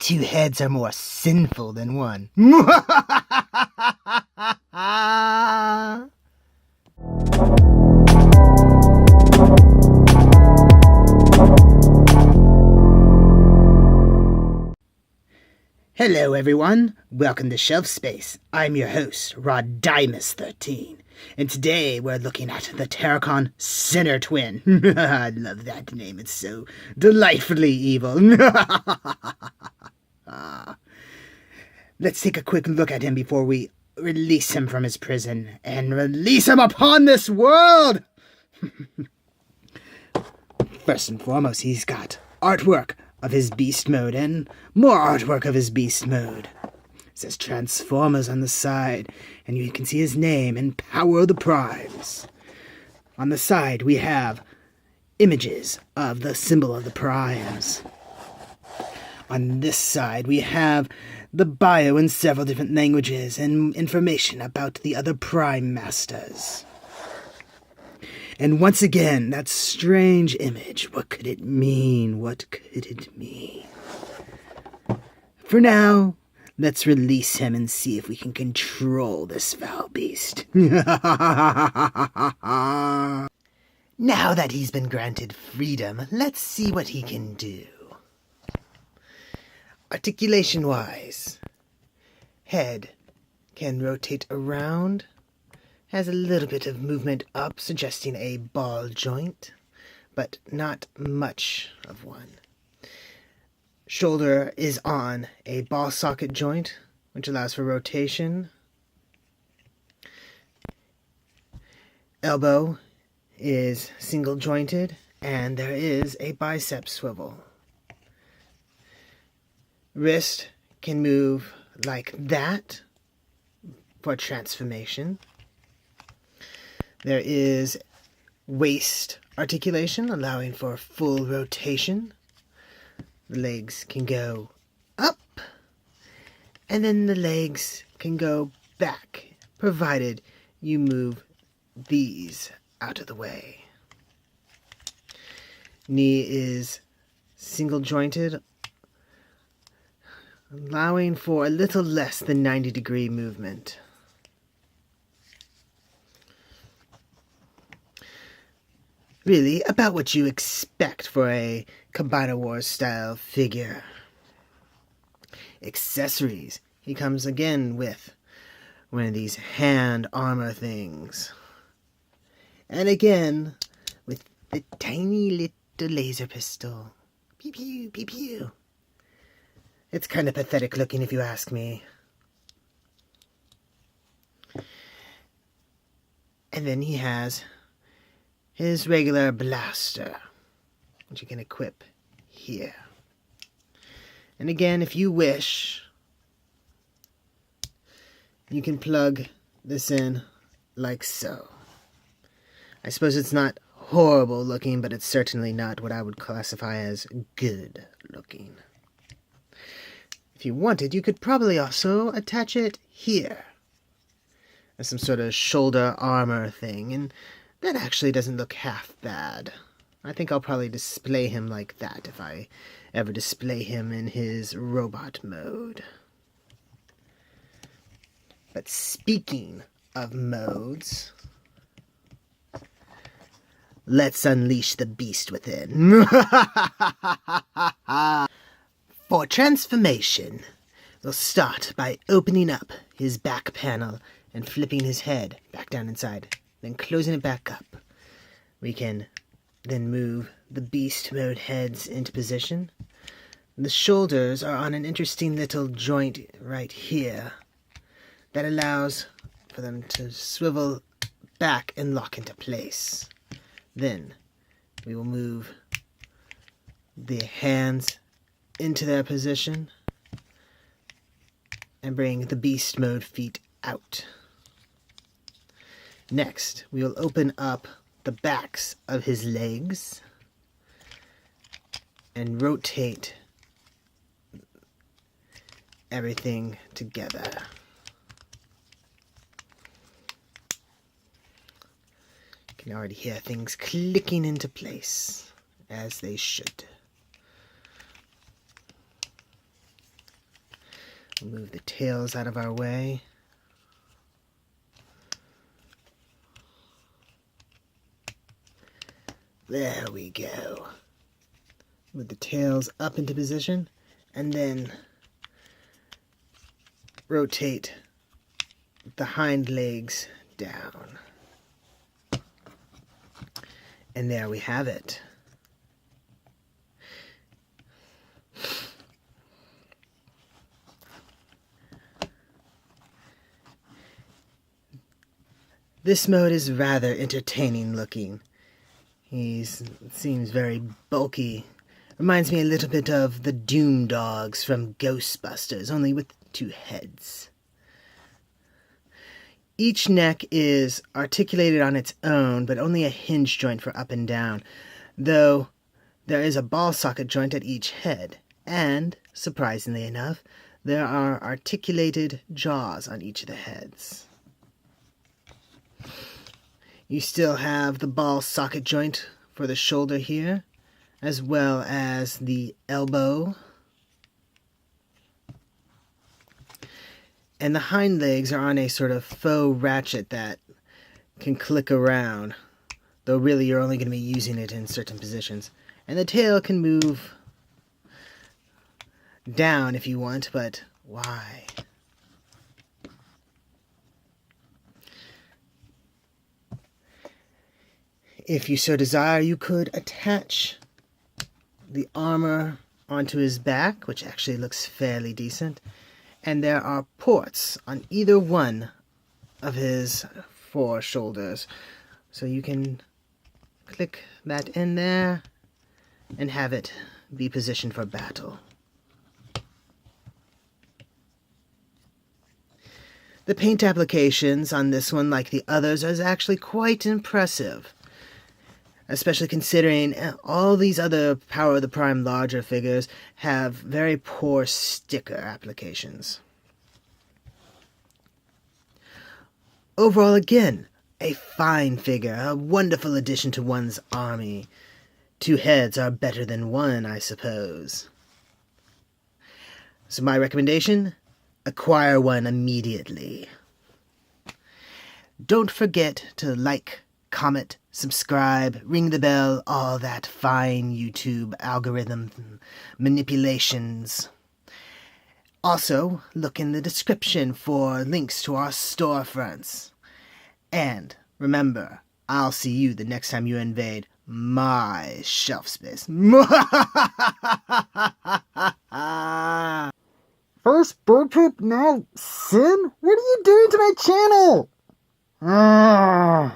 Two heads are more sinful than one. Hello everyone, welcome to Shelf Space. I'm your host, Rodimus13, and today we're looking at the Terracon Sinnertwin. I love that name, it's so delightfully evil. Let's take a quick look at him before we release him from his prison and release him upon this world! First and foremost, he's got artwork of his beast mode and more artwork of his beast mode. It says Transformers on the side, and you can see his name and Power of the Primes. On the side, we have images of the symbol of the Primes. On this side, we have the bio in several different languages and information about the other Prime Masters. And once again, that strange image. What could it mean? What could it mean? For now, let's release him and see if we can control this foul beast. Now that he's been granted freedom, let's see what he can do. Articulation-wise, head can rotate around. Has a little bit of movement up, suggesting a ball joint, but not much of one. Shoulder is on a ball socket joint, which allows for rotation. Elbow is single jointed, and there is a bicep swivel. Wrist can move like that for transformation. There is waist articulation, allowing for full rotation. The legs can go up, and then the legs can go back, provided you move these out of the way. Knee is single jointed, allowing for a little less than 90-degree movement. Really, about what you expect for a Combiner Wars style figure. Accessories. He comes again with one of these hand armor things. And again, with the tiny little laser pistol. Pew pew, pew pew. It's kind of pathetic looking if you ask me. And then he has his regular blaster, which you can equip here. And again, if you wish, you can plug this in like so. I suppose it's not horrible looking, but it's certainly not what I would classify as good looking. If you wanted, you could probably also attach it here as some sort of shoulder armor thing, and that actually doesn't look half bad. I think I'll probably display him like that if I ever display him in his robot mode. But speaking of modes, let's unleash the beast within. For transformation, we'll start by opening up his back panel and flipping his head back down inside, then closing it back up. We can then move the beast mode heads into position. The shoulders are on an interesting little joint right here that allows for them to swivel back and lock into place. Then we will move the hands into their position and bring the beast mode feet out. Next, we will open up the backs of his legs and rotate everything together. You can already hear things clicking into place, as they should. Move the tails out of our way. There we go. Move the tails up into position, and then rotate the hind legs down. And there we have it. This mode is rather entertaining looking. He seems very bulky. Reminds me a little bit of the Doom Dogs from Ghostbusters, only with 2 heads. Each neck is articulated on its own, but only a hinge joint for up and down, though there is a ball socket joint at each head, and, surprisingly enough, there are articulated jaws on each of the heads. You still have the ball socket joint for the shoulder here, as well as the elbow. And the hind legs are on a sort of faux ratchet that can click around, though really you're only going to be using it in certain positions. And the tail can move down if you want, but why? If you so desire, you could attach the armor onto his back, which actually looks fairly decent. And there are ports on either one of his 4 shoulders. So you can click that in there and have it be positioned for battle. The paint applications on this one, like the others, is actually quite impressive. Especially considering all these other Power of the Prime larger figures have very poor sticker applications. Overall, again, a fine figure, a wonderful addition to one's army. 2 heads are better than 1, I suppose. So my recommendation, acquire one immediately. Don't forget to like, comment, subscribe, ring the bell, all that fine YouTube algorithm manipulations. Also, look in the description for links to our storefronts. And remember, I'll see you the next time you invade my shelf space. First bird poop, now sin? What are you doing to my channel?